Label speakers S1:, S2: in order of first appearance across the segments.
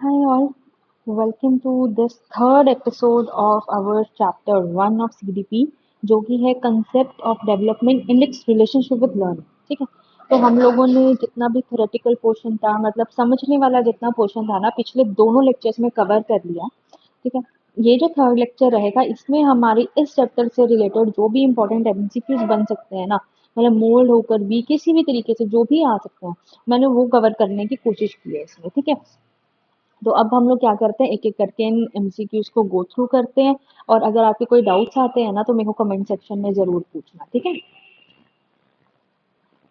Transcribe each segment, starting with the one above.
S1: Hi all, welcome to this third episode of our chapter 1 of CDP जो कि है concept of development in its relationship with learning. ठीक है, तो हम लोगों ने जितना भी थ्योरेटिकल पोर्शन था मतलब समझने वाला जितना पोर्शन था ना पिछले दोनों लेक्चर्स में कवर कर लिया। ठीक है, ये जो थर्ड लेक्चर रहेगा इसमें हमारी इस चैप्टर से रिलेटेड जो भी इंपॉर्टेंट एमसीक्यूज बन सकते हैं ना, मतलब मोल्ड होकर भी किसी भी तरीके से जो भी आ सकते हैं, मैंने वो कवर करने की कोशिश की है इसमें। ठीक है, तो अब हम लोग क्या करते हैं, एक एक करके इन एमसीक्यूज को गो थ्रू करते हैं। और अगर आपके कोई डाउट्स आते हैं ना तो मेरे को कमेंट सेक्शन में जरूर पूछना। ठीक है,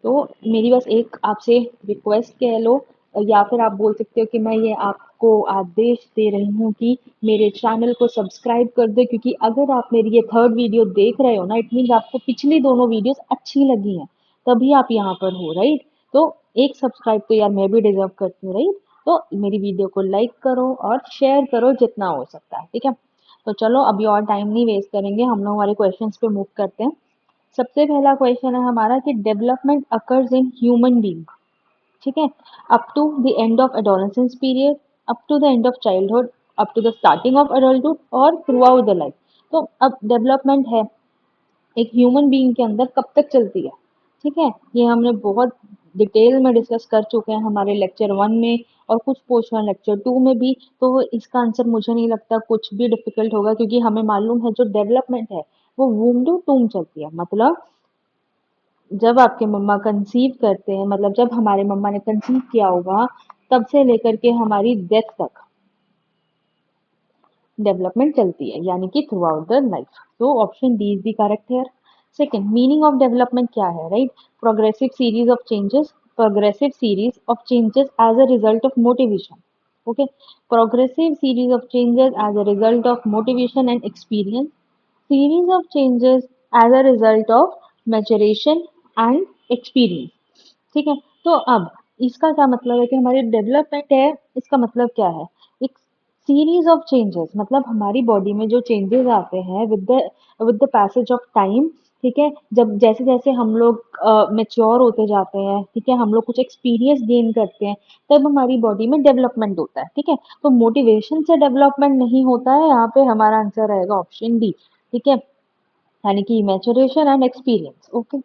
S1: तो मेरी बस एक आपसे रिक्वेस्ट कह लो, या फिर आप बोल सकते हो कि मैं ये आपको आदेश दे रही हूँ कि मेरे चैनल को सब्सक्राइब कर दे, क्योंकि अगर आप मेरी ये थर्ड वीडियो देख रहे हो ना, इट मीन्स आपको पिछली दोनों वीडियोस अच्छी लगी हैं, तभी आप यहाँ पर हो, राइट। तो एक सब्सक्राइब तो यार मैं भी डिजर्व करती हूँ, राइट। तो मेरी वीडियो को लाइक करो और शेयर करो जितना हो सकता है। ठीक है, तो चलो अभी और टाइम नहीं वेस्ट करेंगे, हम लोग हमारे क्वेश्चंस पे मूव करते हैं। सबसे पहला क्वेश्चन है हमारा कि development occurs in human being. ठीक है, up to the end of adolescence period, up to the end of childhood, up to the starting of adulthood और थ्रू आउट द लाइफ। तो अब डेवलपमेंट है एक ह्यूमन बीइंग के अंदर कब तक चलती है। ठीक है, ये हमने बहुत डिटेल में डिस्कस कर चुके हैं हमारे लेक्चर 1 में और कुछ पोर्शन लेक्चर 2 में भी। तो इसका आंसर मुझे नहीं लगता कुछ भी डिफिकल्ट होगा, क्योंकि हमें मालूम है जो डेवलपमेंट है वो वूम टू टूम चलती है। मतलब जब आपके मम्मा कंसीव करते हैं, मतलब जब हमारे मम्मा ने कंसीव किया होगा, तब से लेकर के हमारी डेथ तक डेवलपमेंट चलती है, यानी कि थ्रू आउट द लाइफ। तो option D is the correct है। सेकंड, मीनिंग ऑफ डेवलपमेंट क्या है, right. Progressive series of changes, progressive series of changes as a result of motivation. Okay, progressive series of changes as a result of motivation and experience, series of changes as a result of maturation and experience। ठीक है, तो अब इसका क्या मतलब है कि हमारी डेवलपमेंट है, इसका मतलब क्या है, एक सीरीज ऑफ चेंजेस, मतलब हमारी बॉडी में जो चेंजेस आते हैं with the passage of time. ठीक है, जब जैसे जैसे हम लोग मेच्योर होते जाते हैं, ठीक है, हम लोग कुछ एक्सपीरियंस गेन करते हैं, तब हमारी बॉडी में डेवलपमेंट होता है। ठीक है, तो मोटिवेशन से डेवलपमेंट नहीं होता है, यहाँ पे हमारा आंसर रहेगा ऑप्शन डी। ठीक है, यानी कि maturation and experience. Okay,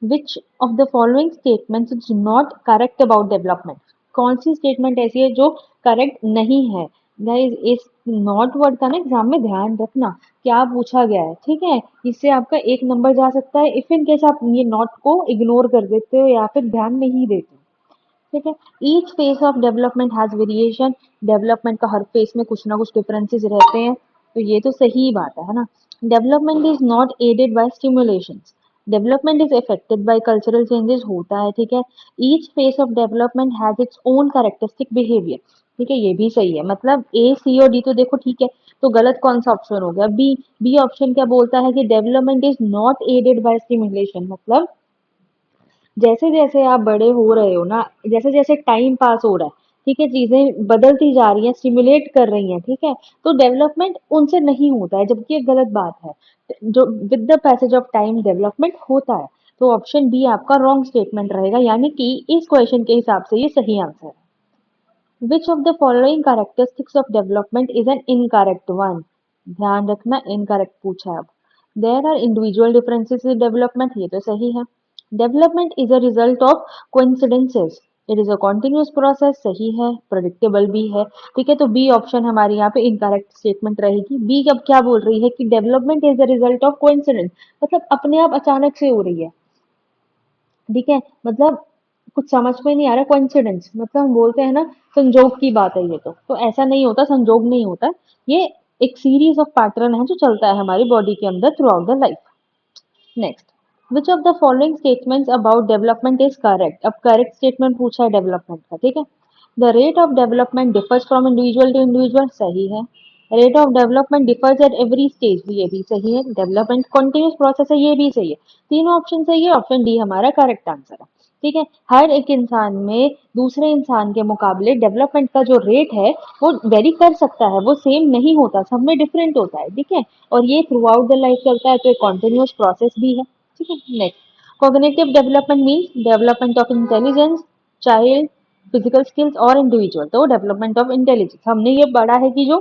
S1: which of the following statements is not correct about development. कौन सी स्टेटमेंट ऐसी है जो करेक्ट नहीं है। गाइस, इस नॉट वर्ड का ना एग्जाम में ध्यान रखना, क्या पूछा गया है। ठीक है, इससे आपका एक नंबर जा सकता है इफ इन केस आप ये नॉट को इग्नोर कर देते हो या फिर ध्यान नहीं देते। ठीक है, each phase of development has variation. Development का हर फेज में कुछ ना कुछ डिफरेंसेस रहते हैं, तो ये तो सही बात है ना। Development is not aided by stimulation, development is affected by cultural changes होता है। ठीक है, each phase of development has its own characteristic behaviour. ठीक है, ये भी सही है, मतलब ए सी और डी तो देखो ठीक है। तो गलत कौन सा ऑप्शन हो गया, बी। बी ऑप्शन क्या बोलता है कि development is not aided by stimulation, मतलब जैसे जैसे आप बड़े हो रहे हो ना, जैसे जैसे टाइम पास हो रहा है, ठीक है, चीजें बदलती जा रही हैं, स्टिमुलेट कर रही हैं। ठीक है, तो डेवलपमेंट उनसे नहीं होता है, जबकि ये गलत बात है। जो with the passage of time development होता है। तो ऑप्शन बी आपका रॉन्ग स्टेटमेंट रहेगा, यानी कि इस क्वेश्चन के हिसाब से ये सही आंसर है। Which of the following characteristics of development is an incorrect one. ध्यान रखना, इनकरेक्ट पूछा है अब। There are individual differences in development, ये तो सही है। Development is a result of coincidences, it is a continuous process, सही है, प्रेडिक्टेबल भी है। ठीक है, तो बी ऑप्शन हमारी यहाँ पे इनकरेक्ट स्टेटमेंट रहेगी। बी अब क्या बोल रही है कि development is the result of coincidence, मतलब अपने आप अचानक से हो रही है। ठीक है, मतलब कुछ समझ में नहीं आ रहा, कोइंसिडेंस मतलब हम बोलते हैं ना संजोग की बात है, ये तो ऐसा नहीं होता, संजोग नहीं होता। ये एक सीरीज ऑफ पैटर्न है जो चलता है हमारी बॉडी के अंदर throughout the life. Next, which of the following statements about development is correct. अब करेक्ट स्टेटमेंट पूछा है डेवलपमेंट का। ठीक है, the rate of development differs from individual to individual, सही है। Rate of development differs at every stage, ये भी सही है। डेवलपमेंट कंटिन्यूस प्रोसेस है, ये भी सही है। तीनों ऑप्शन सही है, ऑप्शन डी हमारा करेक्ट आंसर है। ठीक है, हर एक इंसान में दूसरे इंसान के मुकाबले डेवलपमेंट का जो रेट है वो वेरी कर सकता है, वो सेम नहीं होता, सब में डिफरेंट होता है। ठीक है, और ये थ्रू आउट द लाइफ चलता है, तो एक कॉन्टिन्यूस प्रोसेस भी है। ठीक है, next, cognitive development means development of intelligence, child physical skills और इंडिविजुअल, तो डेवलपमेंट ऑफ इंटेलिजेंस हमने ये पढ़ा है कि जो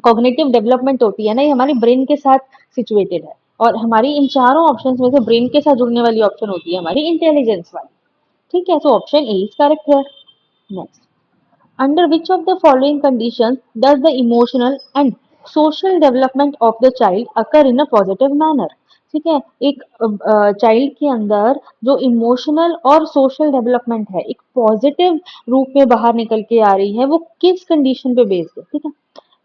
S1: कॉग्निटिव डेवलपमेंट होती है ना, ये हमारी ब्रेन के साथ सिचुएटेड है, और हमारी इन चारों ऑप्शंस में से ब्रेन के साथ जुड़ने वाली ऑप्शन होती है हमारी इंटेलिजेंस वाली। ठीक है, so option A is correct here. Next, under which of the following conditions does the emotional and social development of the child occur in a positive manner? ठीक है, एक चाइल्ड के अंदर जो इमोशनल और सोशल डेवलपमेंट है एक positive रूप में बाहर निकल के आ रही है, वो किस कंडीशन पे बेस्ड है? ठीक है,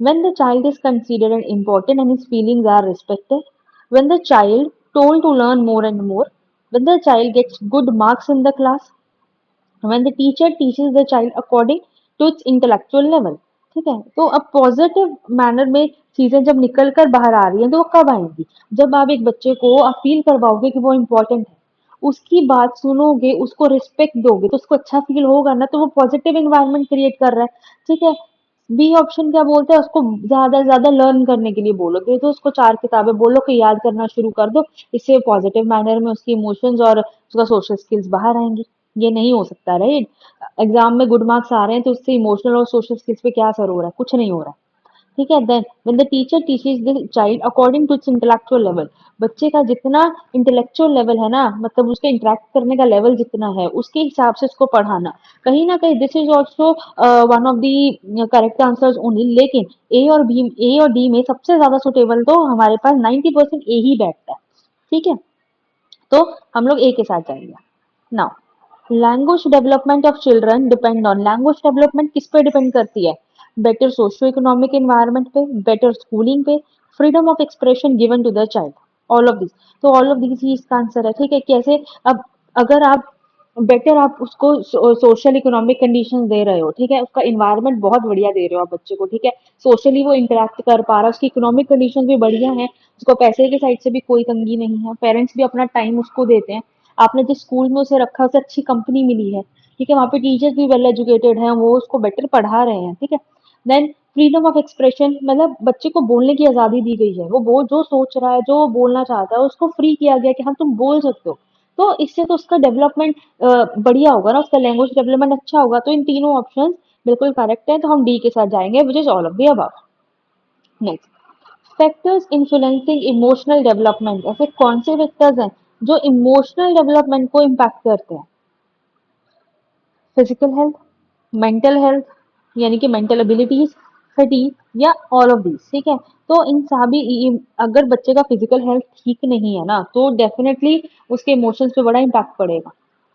S1: when the child is considered important and his feelings are respected, when the child told to learn more and more, when the child gets good marks in the class, when the teacher teaches the child according to its intellectual level। ठीक है, तो अब positive manner में चीजें जब निकल कर बाहर आ रही हैं तो वो कब आएंगी? जब आप एक बच्चे को आप फील करवाओगे कि वो इम्पोर्टेंट है, उसकी बात सुनोगे, उसको रिस्पेक्ट दोगे, तो उसको अच्छा फील होगा ना, तो वो पॉजिटिव एनवायरनमेंट क्रिएट कर रहा है। ठीक है, बी ऑप्शन क्या बोलते हैं, उसको ज्यादा से ज्यादा लर्न करने के लिए बोलोगे, तो उसको 4 किताबें बोलो कि याद करना शुरू कर दो, इससे पॉजिटिव मैनर में उसकी इमोशंस और उसका सोशल स्किल्स बाहर आएंगी। ये नहीं हो सकता, राइट? एग्जाम में गुड मार्क्स आ रहे हैं तो उससे इमोशनल और सोशल स्किल्स पे क्या असर हो रहा है? कुछ नहीं हो रहा है। ठीक है, then when the teacher teaches the child according to its intellectual level, बच्चे का जितना इंटेलेक्चुअल लेवल है ना, मतलब उसके इंटरेक्ट करने का लेवल जितना है उसके हिसाब से उसको पढ़ाना, कहीं ना कहीं this is also one of the correct answers only. लेकिन ए और डी में सबसे ज्यादा सुटेबल तो हमारे पास 90% ए ही बैठता है। ठीक है, तो हम लोग ए के साथ जाएंगे। Now language development of children depend on, language development किस पे डिपेंड करती है? बेटर सोशियो इकोनॉमिक एनवायरनमेंट पे, बेटर स्कूलिंग पे, freedom of expression given to the child, all of this. तो ऑल ऑफ दिस ही इसका आंसर है। ठीक है, कैसे? अब अगर आप बेटर आप उसको सोशल इकोनॉमिक कंडीशन दे रहे हो, ठीक है, उसका इन्वायरमेंट बहुत बढ़िया दे रहे हो आप बच्चे को, ठीक है, सोशली वो इंटरेक्ट कर पा रहा है, उसकी इकोनॉमिक कंडीशन भी बढ़िया है, उसको पैसे के साइड से भी कोई तंगी नहीं है, पेरेंट्स भी अपना टाइम उसको देते हैं, आपने जिस स्कूल में उसे रखा उसे अच्छी कंपनी मिली है, ठीक है, वहाँ पे टीचर्स भी वेल एजुकेटेड हैं, वो उसको बेटर पढ़ा रहे हैं। ठीक है, देन फ्रीडम ऑफ एक्सप्रेशन, मतलब बच्चे को बोलने की आजादी दी गई है, वो जो सोच रहा है, जो वो बोलना चाहता है, उसको फ्री किया गया कि हाँ तुम बोल सकते हो। तो इससे तो उसका डेवलपमेंट बढ़िया होगा ना, उसका लैंग्वेज डेवलपमेंट अच्छा होगा। तो इन तीनों ऑप्शन बिल्कुल करेक्ट है, तो हम डी के साथ जाएंगे, which is all of the above. Next, factors influencing emotional development, ऐसे कौन से फैक्टर्स हैं जो इमोशनल डेवलपमेंट को इम्पैक्ट करते हैं? फिजिकल हेल्थ, मेंटल हेल्थ यानी कि मेंटल एबिलिटीज, फटीग या ऑल ऑफ दीज। ठीक है, तो इन सभी अगर बच्चे का फिजिकल हेल्थ ठीक नहीं है ना, तो डेफिनेटली उसके इमोशंस पे बड़ा इम्पैक्ट पड़ेगा।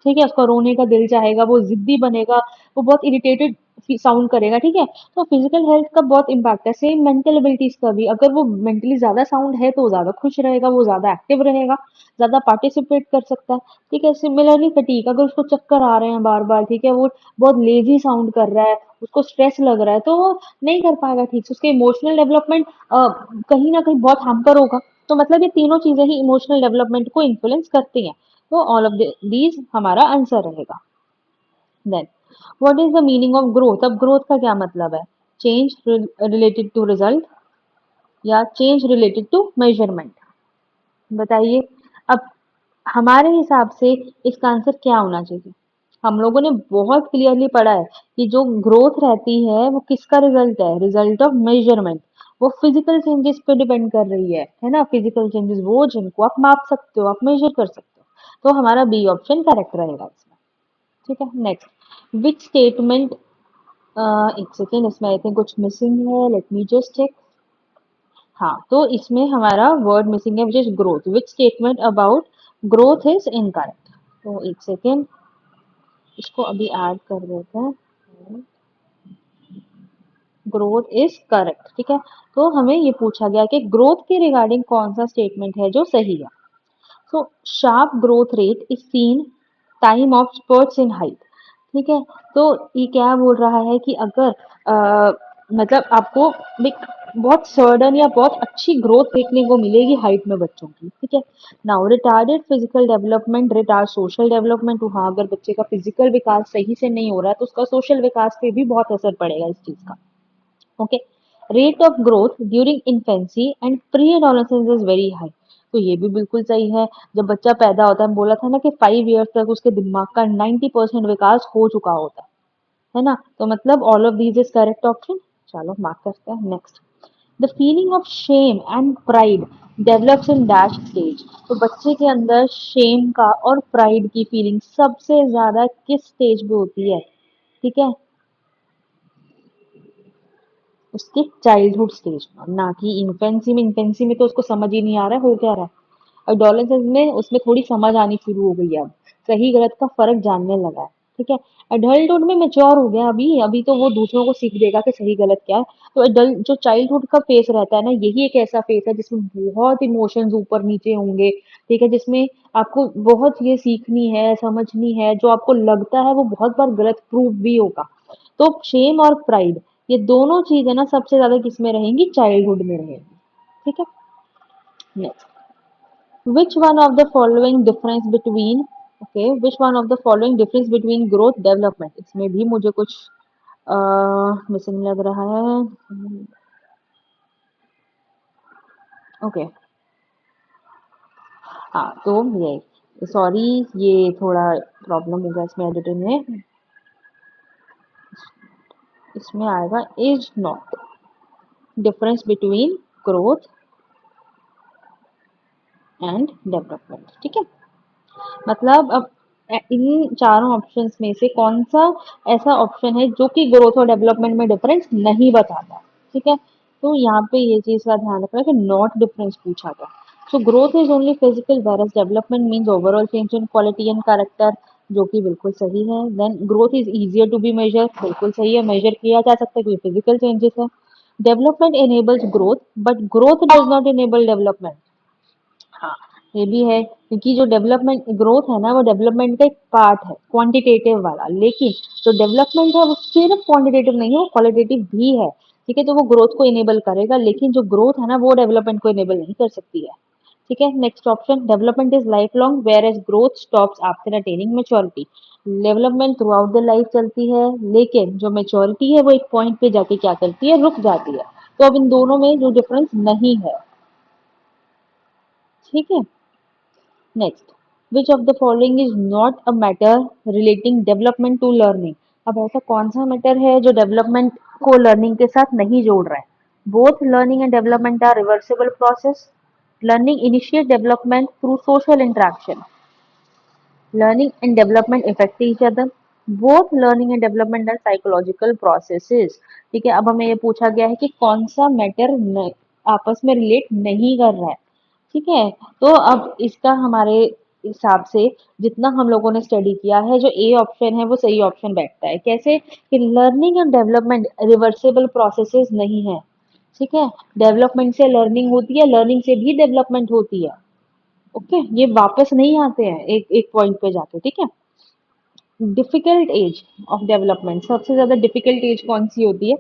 S1: ठीक है, उसका रोने का दिल चाहेगा, वो जिद्दी बनेगा, वो बहुत इरिटेटेड साउंड करेगा। ठीक है, तो फिजिकल हेल्थ का बहुत इम्पैक्ट है, सेम मेंटल एबिलिटीज का भी। अगर वो मेंटली ज्यादा साउंड है तो वो ज्यादा खुश रहेगा, वो ज्यादा एक्टिव रहेगा, ज्यादा पार्टिसिपेट कर सकता है। ठीक है, सिमिलरली फटीग, अगर उसको चक्कर आ रहे हैं बार बार, ठीक है, वो बहुत लेजी साउंड कर रहा है, उसको स्ट्रेस लग रहा है, तो वो नहीं कर पाएगा ठीक से, उसके इमोशनल डेवलपमेंट कहीं ना कहीं बहुत हैम्पर होगा। तो मतलब ये तीनों चीजें ही इमोशनल डेवलपमेंट को इन्फ्लुएंस करती हैं, तो ऑल ऑफ दीज हमारा आंसर रहेगा। Then what is the meaning of growth? अब ग्रोथ का क्या मतलब है? चेंज रिलेटेड टू रिजल्ट या चेंज रिलेटेड टू मेजरमेंट? बताइए। अब हमारे हिसाब से इसका आंसर क्या होना चाहिए? हम लोगों ने बहुत क्लियरली पढ़ा है कि जो ग्रोथ रहती है वो किसका रिजल्ट है? Result of measurement. वो फिजिकल चेंजेस पे डिपेंड कर रही है ना? फिजिकल चेंजेस वो जिनको आप माप सकते हो, आप मेजर कर सकते हो। तो हमारा बी ऑप्शन करेक्ट रहेगा इसमें। ठीक है, नेक्स्ट, विच स्टेटमेंट, एक सेकेंड, इसमें आई थिंक कुछ मिसिंग है, लेट मी जस्ट चेक। हाँ, तो इसमें हमारा वर्ड मिसिंग है, which is growth. Which statement about growth is incorrect? तो एक सेकेंड, इसको अभी ऐड कर देते हैं। Growth is correct. ठीक है, तो हमें ये पूछा गया कि ग्रोथ के रिगार्डिंग कौन सा स्टेटमेंट है जो सही है। So sharp growth rate is seen time of spurts in height. ठीक है, तो ये क्या बोल रहा है कि अगर मतलब आपको एक बहुत सडन या बहुत अच्छी ग्रोथ देखने को मिलेगी हाइट में बच्चों की। ठीक है, now retarded physical development retard social development. हाँ, अगर बच्चे का फिजिकल विकास सही से नहीं हो रहा है तो उसका सोशल विकास पे भी बहुत असर पड़ेगा इस चीज का। Okay, rate of growth during infancy and pre adolescence is very high. तो ये भी बिल्कुल सही है। जब बच्चा पैदा होता है, हम बोला था ना कि 5 ईयर्स तक उसके दिमाग का 90% विकास हो चुका होता है। है ना। तो मतलब all of these is correct option. चलो मार्क करते हैं। Next, the feeling of shame and pride develops in dash stage. तो बच्चे के अंदर शेम का और प्राइड की फीलिंग सबसे ज्यादा किस स्टेज पे होती है? ठीक है, उसके चाइल्डहुड स्टेज में, ना कि इन्फेंसी में। इन्फेंसी में तो उसको समझ ही नहीं आ रहा है हो क्या रहा है। एडोलेसेंस में उसमें थोड़ी समझ आनी शुरू हो गई है, अब सही गलत का फर्क जानने लगा है। ठीक है, एडल्टहुड में मेच्योर हो गया, अभी अभी तो वो दूसरों को सीख देगा कि सही गलत क्या है। तो एडल्ट जो चाइल्डहुड का फेस रहता है ना, यही एक ऐसा फेस है जिसमें बहुत इमोशंस ऊपर नीचे होंगे। ठीक है, जिसमें आपको बहुत ये सीखनी है, समझनी है, जो आपको लगता है वो बहुत बार गलत प्रूव भी होगा। तो शेम और प्राइड, ये दोनों चीजें ना सबसे ज्यादा किसमें रहेंगी? चाइल्डहुड में रहेंगी। ठीक है, next, which one of the following difference between, okay, which one of the following difference between growth development, इसमें भी मुझे कुछ मिसिंग लग रहा है। ओके, हाँ तो ये सॉरी, ये थोड़ा प्रॉब्लम होगा इसमें एडिटिंग में। इसमें आएगा is not difference between growth and development. ठीक है, मतलब अब इन चारों ऑप्शंस में से कौन सा ऐसा ऑप्शन है जो कि ग्रोथ और डेवलपमेंट में डिफरेंस नहीं बताता? ठीक है, तो यहाँ पे ये चीज का ध्यान रखना है कि नॉट डिफरेंस पूछा था। So growth is only physical whereas development means overall change in quality and character, जो कि बिल्कुल सही है। Then growth is easier to be measure, बिल्कुल सही है, मेजर किया जा सकता है क्योंकि फिजिकल चेंजेस है। Development enables growth but growth does not enable development. हाँ, ये भी है क्योंकि जो डेवलपमेंट ग्रोथ है ना, वो डेवलपमेंट का एक पार्ट है, क्वांटिटेटिव वाला। लेकिन जो डेवलपमेंट है वो सिर्फ क्वांटिटेटिव नहीं है, वो क्वालिटेटिव भी है। ठीक है, तो वो ग्रोथ को इनेबल करेगा, लेकिन जो ग्रोथ है ना वो डेवलपमेंट को इनेबल नहीं कर सकती है। ठीक है, next option, development is life long whereas growth stops after attaining maturity. Development throughout the life चलती है, लेकिन जो मेच्योरिटी है वो एक पॉइंट पे जाके क्या करती है? रुक जाती है। तो अब इन दोनों में जो डिफरेंस नहीं है। ठीक है, next, which of the following is not a matter relating development to learning. अब ऐसा कौन सा मैटर है जो डेवलपमेंट को लर्निंग के साथ नहीं जोड़ रहा है? Both learning and development are reversible process. Learning initiate development through social interaction. Learning and development effect each other. Both learning and development are psychological processes. ठीक है, अब हमें ये पूछा गया है कि कौन सा मैटर आपस में रिलेट नहीं कर रहा है। ठीक है, तो अब इसका हमारे हिसाब से जितना हम लोगों ने स्टडी किया है, जो ए ऑप्शन है वो सही ऑप्शन बैठता है। कैसे? कि learning and development reversible processes नहीं है। ठीक है, डेवलपमेंट से लर्निंग होती है, लर्निंग से भी डेवलपमेंट होती है। ओके, ये वापस नहीं आते हैं एक एक पॉइंट पे जाके। ठीक है, डिफिकल्ट एज ऑफ डेवलपमेंट, सबसे ज्यादा डिफिकल्ट एज कौन सी होती है?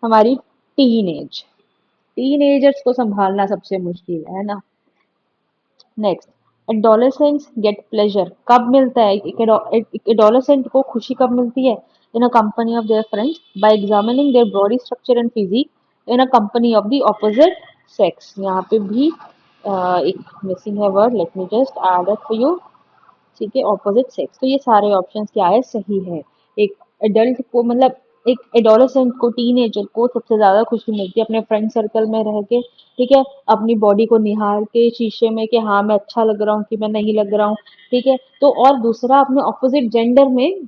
S1: हमारी टीन एज। टीन एजर्स को संभालना सबसे मुश्किल है ना। नेक्स्ट, एडोलेसेंट्स गेट प्लेजर कब मिलता है? एक एडोलेसेंट को खुशी कब मिलती है? In a company of their friends, by examining their body structure and physique, in a company of the opposite sex. यहाँ पे भी एक मिसिंग है word, let me just add it for you. ठीक है, ऑपोजिट सेक्स। तो ये सारे ऑप्शंस क्या है? सही है। एक एडल्ट को, मतलब एक एडोलेसेंट को, टीनेजर को सबसे ज्यादा खुशी मिलती है अपने फ्रेंड सर्कल में रह के। ठीक है, अपनी बॉडी को निहार के शीशे में कि हाँ मैं अच्छा लग रहा हूँ कि मैं नहीं लग रहा हूँ। ठीक है, तो और दूसरा अपने ऑपोजिट जेंडर में,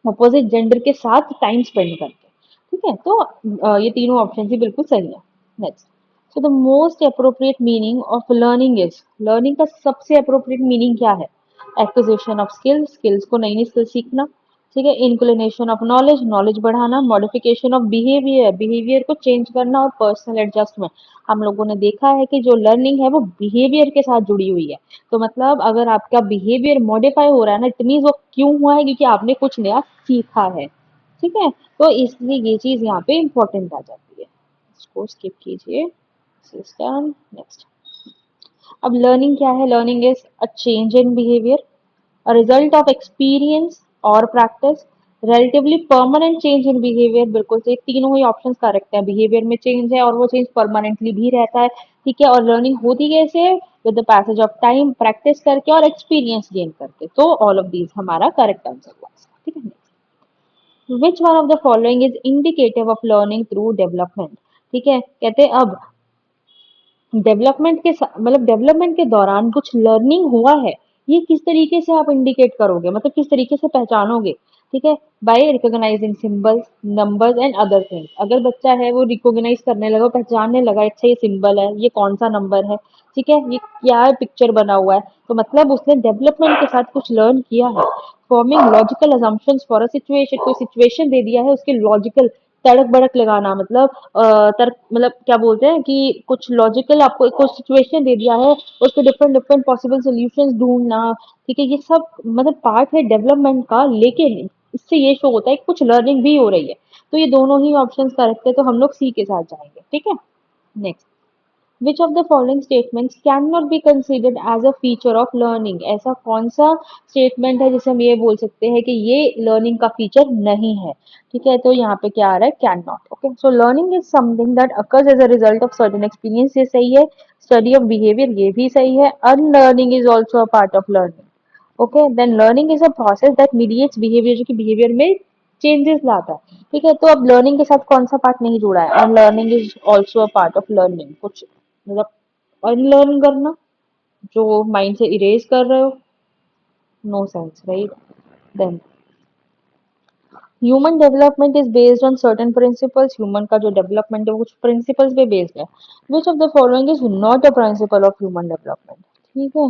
S1: ऑपोजिट जेंडर के साथ टाइम स्पेंड करके। ठीक है, तो ये तीनों ऑप्शन ही बिल्कुल सही है। Next, so the most appropriate meaning of learning is, learning का सबसे अप्रोप्रिएट मीनिंग क्या है? एक्विजिशन ऑफ स्किल्स, स्किल्स को नई नई स्किल सीखना। ठीक है, इंक्लिनेशन ऑफ नॉलेज, नॉलेज बढ़ाना। मॉडिफिकेशन ऑफ बिहेवियर, बिहेवियर को चेंज करना। और पर्सनल एडजस्टमेंट। हम लोगों ने देखा है कि जो लर्निंग है वो बिहेवियर के साथ जुड़ी हुई है। तो मतलब अगर आपका बिहेवियर मॉडिफाई हो रहा है ना, इट मीन्स वो क्यों हुआ है? क्योंकि आपने कुछ नया सीखा है। ठीक है, तो इसलिए ये चीज यहाँ पे इंपॉर्टेंट आ जाती है। इसको स्किप कीजिए। System, next. अब लर्निंग क्या है? Learning is a change in behaviour, a result of experience और practice, relatively permanent change in behavior। बिल्कुल सही, तीनों ही ऑप्शंस करेक्ट है। बिहेवियर में चेंज है और वो चेंज परमानेंटली भी रहता है। ठीक है, और लर्निंग होती कैसे है? With the passage of time, practice करके और एक्सपीरियंस गेन करके। तो ऑल ऑफ दीज हमारा करेक्ट आंसर हुआ। ठीक है, which one of the following is indicative of learning through development. ठीक है, कहते हैं अब मतलब डेवलपमेंट के दौरान कुछ लर्निंग हुआ है, ये किस तरीके से आप इंडिकेट करोगे, मतलब किस तरीके से पहचानोगे। ठीक है, by recognizing symbols, numbers and other things. अगर बच्चा है वो रिकॉग्नाइज करने लगा, पहचानने लगा, अच्छा ये सिंबल है, ये कौन सा नंबर है, ठीक है, ये क्या है, पिक्चर बना हुआ है, तो मतलब उसने डेवलपमेंट के साथ कुछ लर्न किया है। Forming logical assumptions for a situation, कोई सिचुएशन दे दिया है, उसके लॉजिकल तड़क भड़क लगाना, मतलब तर्क, मतलब क्या बोलते हैं कि कुछ लॉजिकल आपको कुछ सिचुएशन दे दिया है, उसके डिफरेंट डिफरेंट पॉसिबल सॉल्यूशंस ढूंढना। ठीक है, ये सब मतलब पार्ट है डेवलपमेंट का, लेकिन इससे ये शो होता है कि कुछ लर्निंग भी हो रही है। तो ये दोनों ही ऑप्शंस करेक्ट है, तो हम लोग सी के साथ जाएंगे। ठीक है, next, which of the following statements can not be considered as a feature of learning. ऐसा कौन सा स्टेटमेंट है जिसे हम ये बोल सकते हैं कि ये लर्निंग का फीचर नहीं है। ठीक है, तो यहाँ पे क्या आ रहा है, can not. Okay, so learning is something that occurs as a result of certain experience, ये सही है। स्टडी ऑफ बिहेवियर, ये भी सही है। Unlearning is also a part of learning. Okay, then learning is a process that mediates behaviour, जो कि behaviour में चेंजेस लाता है। ठीक है, तो अब लर्निंग के साथ कौन सा पार्ट नहीं जुड़ा है, unlearning is also a part of learning. कुछ मतलब अनलर्न करना, जो माइंड से इरेज कर रहे हो, no sense, right. Then human development is based on certain principles, human का जो डेवलपमेंट है वो कुछ प्रिंसिपल्स पे बेस्ड है। Which of the following is not a principle of human development. ठीक है,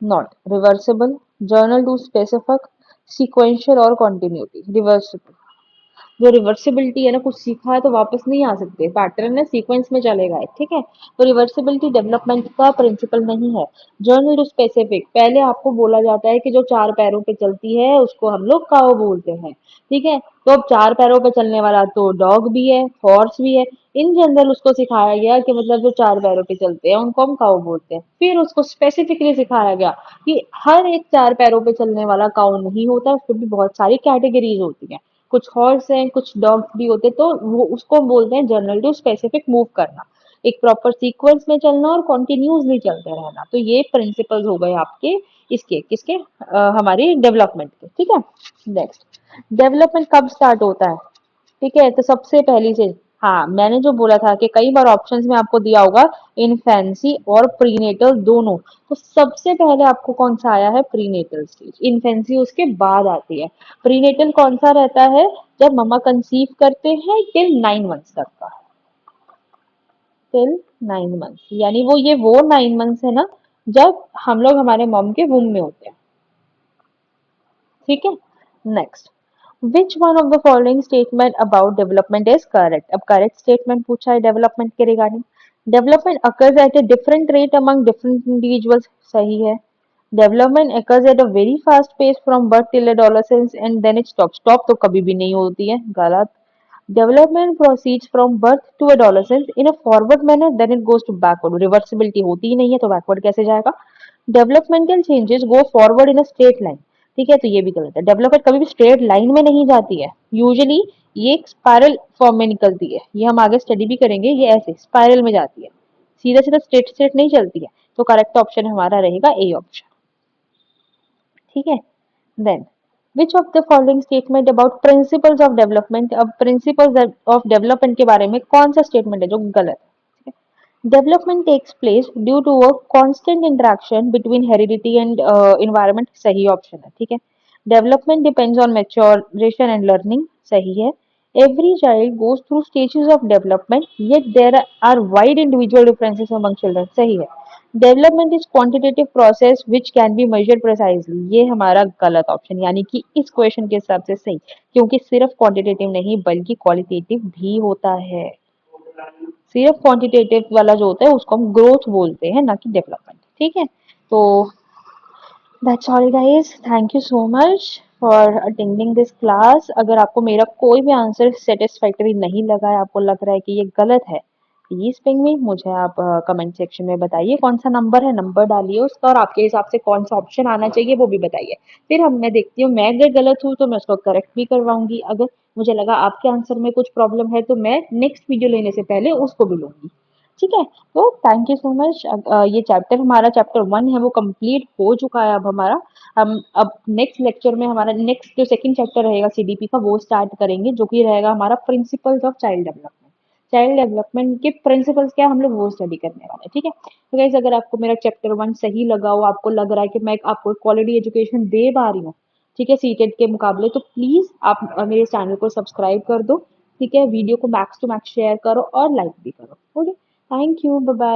S1: not reversible, general to specific, sequential और कॉन्टिन्यूटी। रिवर्सिबल, जो रिवर्सिबिलिटी है ना, कुछ सीखा है तो वापस नहीं आ सकते, पैटर्न है, सीक्वेंस में चलेगा है। ठीक है, तो रिवर्सिबिलिटी डेवलपमेंट का प्रिंसिपल नहीं है। जर्नल टू स्पेसिफिक, पहले आपको बोला जाता है कि जो चार पैरों पे चलती है उसको हम लोग काऊ बोलते हैं। ठीक है, तो अब चार पैरों पे चलने वाला तो डॉग भी है, हॉर्स भी है। इन जनरल उसको सिखाया गया कि मतलब जो चार पैरों पे चलते हैं उनको हम काऊ बोलते हैं। फिर उसको स्पेसिफिकली सिखाया गया कि हर एक चार पैरों पे चलने वाला काऊ नहीं होता, उसको भी बहुत सारी कैटेगरीज होती हैं। कुछ हॉर्स हैं, कुछ डॉग्स भी होते, तो वो उसको बोलते हैं जनरल टू स्पेसिफिक मूव करना, एक प्रॉपर सीक्वेंस में चलना और कॉन्टिन्यूसली चलते रहना। तो ये प्रिंसिपल्स हो गए आपके, इसके किसके, हमारी डेवलपमेंट के। ठीक है, नेक्स्ट, डेवलपमेंट कब स्टार्ट होता है। ठीक है, तो सबसे पहली चीज, हाँ मैंने जो बोला था कि कई बार ऑप्शंस में आपको दिया होगा इनफेंसी और प्रीनेटल दोनों, तो सबसे पहले आपको कौन सा आया है, प्रीनेटल स्टेज। इनफेंसी उसके बाद आती है। प्रीनेटल कौन सा रहता है, जब मम्मा कंसीव करते हैं टिल 9 मंथ्स तक का, टिल 9 मंथ्स, यानी वो 9 मंथ्स है ना, जब हम लोग हमारे मॉम के वूम में होते हैं। ठीक है, next, which one of the following statement about development is correct. अब करेक्ट स्टेटमेंट पूछा है डेवलपमेंट के regarding. Development occurs at a different rate among different individuals, सही है। Development occurs at a very fast pace from birth till adolescence and then it stops. Stop तो कभी भी नहीं होती है, गलत। Development proceeds from birth to adolescence in a forward manner, then it goes to backward. Reversibility होती ही नहीं है तो backward कैसे जाएगा। Developmental changes go forward in a straight line. ठीक है, तो ये भी गलत है, डेवलपमेंट कभी भी स्ट्रेट लाइन में नहीं जाती है, यूजुअली ये एक स्पाइरल फॉर्म में निकलती है, ये हम आगे स्टडी भी करेंगे, ये ऐसे स्पाइरल में जाती है, सीधा सीधा स्ट्रेट स्ट्रेट नहीं चलती है। तो करेक्ट ऑप्शन हमारा रहेगा ए ऑप्शन। ठीक है, then which of the following statement about principles of development. अब प्रिंसिपल्स ऑफ डेवलपमेंट के बारे में कौन सा स्टेटमेंट है जो गलत है। Development takes place due to a constant interaction between heredity and environment, सही ऑप्शन है। ठीक है, development depends on maturation and learning, सही है। Every child goes through stages of development yet there are wide individual differences among children, सही है। Development is quantitative process which can be measured precisely, ये हमारा गलत ऑप्शन, यानी कि इस क्वेश्चन के हिसाब से सही, क्योंकि सिर्फ क्वांटिटेटिव नहीं बल्कि क्वालिटेटिव भी होता है। सिर्फ क्वांटिटेटिव वाला जो होता है उसको हम ग्रोथ बोलते हैं, ना कि डेवलपमेंट। ठीक है, तो that's all guys, thank you so much for attending this class. अगर आपको मेरा कोई भी आंसर सेटिस्फैक्टरी नहीं लगा है, आपको लग रहा है कि ये गलत है, प्लीज पिंग मी, मुझे आप कमेंट सेक्शन में बताइए कौन सा नंबर है, नंबर डालिए उसका, और आपके हिसाब से कौन सा ऑप्शन आना चाहिए वो भी बताइए। फिर हम मैं देखती हूँ, मैं अगर गलत हूँ तो मैं उसको करेक्ट भी करवाऊंगी, अगर मुझे लगा आपके आंसर में कुछ प्रॉब्लम है तो मैं नेक्स्ट वीडियो लेने से पहले उसको भी लूंगी। ठीक है। तो थैंक यू सो मच। ये चैप्टर हमारा चैप्टर 1 है वो कंप्लीट हो चुका है अब हमारा। हम अब नेक्स्ट लेक्चर में हमारा नेक्स्ट जो सेकंड चैप्टर रहेगा सीडीपी का वो स्टार्ट करेंगे, जो कि रहेगा हमारा principles of child development. Child development के प्रिंसिपल्स क्या हम लोग वो स्टडी करने वाले हैं, ठीक है। तो गाइस अगर आपको मेरा चैप्टर 1 सही लगा हो, आपको लग रहा है कि मैं आपको क्वालिटी एजुकेशन दे पा रही हूँ, ठीक है, सीटेट के मुकाबले, तो प्लीज आप मेरे चैनल को सब्सक्राइब कर दो। ठीक है, वीडियो को मैक्स टू मैक्स शेयर करो और लाइक भी करो। Okay, thank you, bye bye.